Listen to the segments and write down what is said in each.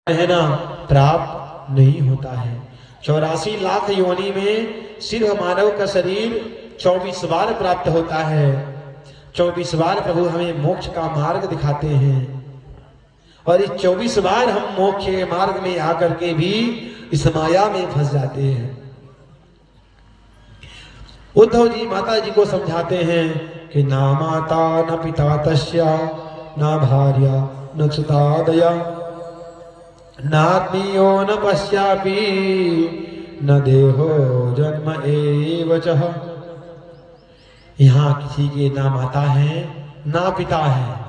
है ना प्राप्त नहीं होता है। 84 लाख योनि में सिर्फ मानव का शरीर 24 बार प्राप्त होता है। 24 बार प्रभु हमें मोक्ष का मार्ग दिखाते हैं और इस 24 बार हम मोक्ष के मार्ग में आकर के भी इस माया में फंस जाते हैं। उद्धव जी माता जी को समझाते हैं कि ना माता न पिता तस्या न भार्या न सुतादया नात्मीयो न पश्यापि न देहो जन्म एव चह। यहाँ किसी के ना माता है ना पिता है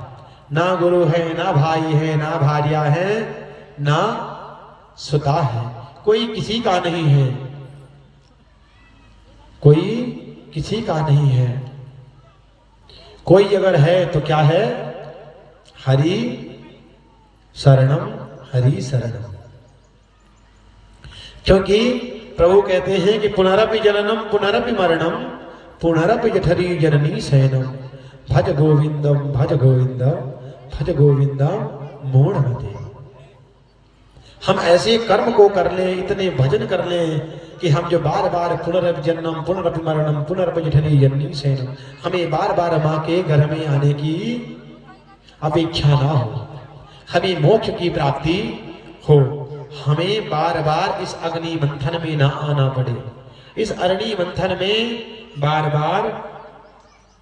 ना गुरु है ना भाई है ना भार्या है ना सुता है, कोई किसी का नहीं है, कोई किसी का नहीं है। कोई अगर है तो क्या है? हरि शरणम हरि शरणम। क्योंकि प्रभु कहते हैं कि पुनरपि जननम पुनरपि मरणम पुनरपि जठरी जननी शयनम भज गोविंदम भज गोविंदम भज गोविंदम मूढ़मते। हम ऐसे कर्म को कर लें, इतने भजन कर लें कि हम जो बार बार पुनरपि जन्म पुनरपि मरणम पुनरपि जठरी जननी शयनम, हमें बार बार माँ के घर में आने की अपेक्षा ना हो, हमें मोक्ष की प्राप्ति हो, हमें बार बार इस अग्नि मंथन में ना आना पड़े, इस अग्नि मंथन में बार बार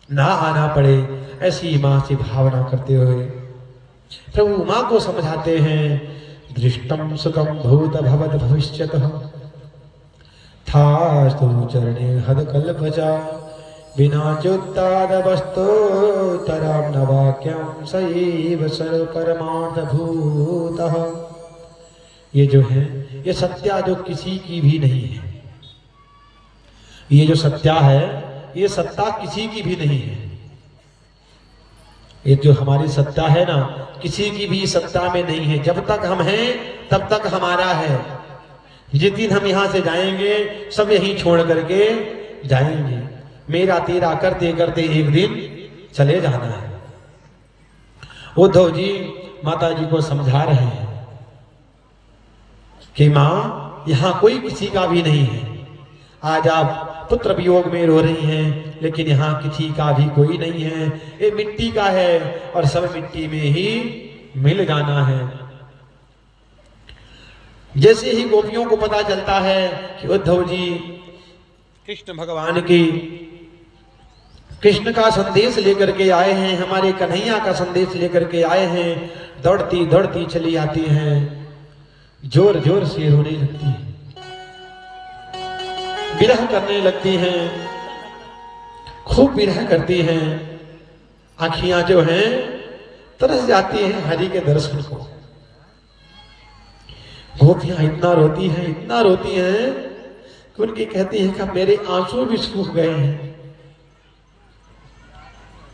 ना आना पड़े। ऐसी मां से भावना करते हुए प्रभु मां को समझाते हैं, दृष्टम सुखम भूत भवत भविष्यतः थास्तु चरणे हद कल्पजा बिना चोत्ताद वस्तु तराम न वाक्यम सैव सर्व परमार्थ भूतः। ये जो है ये सत्या जो किसी की भी नहीं है, ये जो सत्या है ये सत्ता किसी की भी नहीं है। ये जो हमारी सत्ता है ना किसी की भी सत्ता में नहीं है। जब तक हम हैं तब तक हमारा है, जिस दिन हम यहाँ से जाएंगे सब यहीं छोड़ करके जाएंगे। मेरा तेरा करते करते एक दिन चले जाना है। उद्धव जी माता जी को समझा रहे हैं कि मां यहां कोई किसी का भी नहीं है। आज आप पुत्र वियोग में रो रही हैं, लेकिन यहां किसी का भी कोई नहीं है। ये मिट्टी का है और सब मिट्टी में ही मिल जाना है। जैसे ही गोपियों को पता चलता है कि उद्धव जी कृष्ण भगवान की कृष्ण का संदेश लेकर के आए हैं, हमारे कन्हैया का संदेश लेकर के आए हैं, दौड़ती दौड़ती चली आती हैं, जोर जोर से रोने लगती है, विरह करने लगती हैं, खूब विरह करती हैं। आँखियां जो हैं तरस जाती हैं हरि के दर्शन को। गोपियां इतना रोती हैं इतना रोती हैं कि उनकी कहती हैं कि मेरे आंसू भी सूख गए हैं,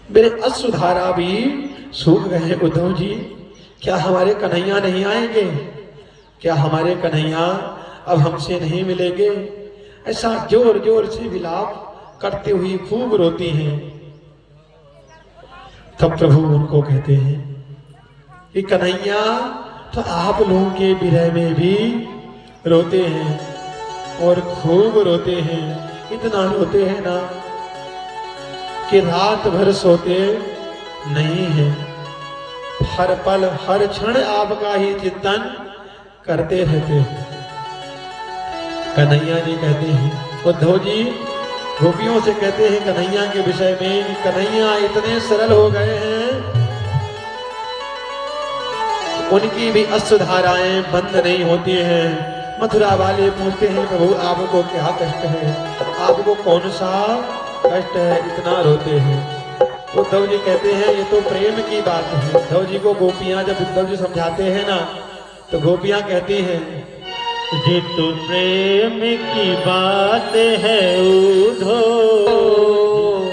मेरे अश्रुधारा भी सूख गए हैं। उद्धव जी क्या हमारे कन्हैया नहीं आएंगे? क्या हमारे कन्हैया अब हमसे नहीं मिलेंगे? ऐसा जोर जोर से विलाप करते हुए खूब रोती हैं। तब प्रभु उनको कहते हैं कि कन्हैया तो आप लोगों के विरह में भी रोते हैं और खूब रोते हैं। इतना रोते हैं ना कि रात भर सोते नहीं हैं, हर पल हर क्षण आपका ही चिंतन करते रहते हैं। कन्हैया जी कहते हैं, उद्धव जी गोपियों से कहते हैं कन्हैया के विषय में कि कन्हैया इतने सरल हो गए हैं, उनकी भी अश्रुधाराएं बंद नहीं होती हैं। मथुरा वाले पूछते हैं प्रभु आपको क्या कष्ट है, आपको कौन सा कष्ट है, इतना रोते हैं। उद्धव जी कहते हैं ये तो प्रेम की बात है। उद्धव जी को गोपियां जब उद्धव जी समझाते हैं ना तो गोपियां कहती हैं ये तो प्रेम की बात है उद्धव,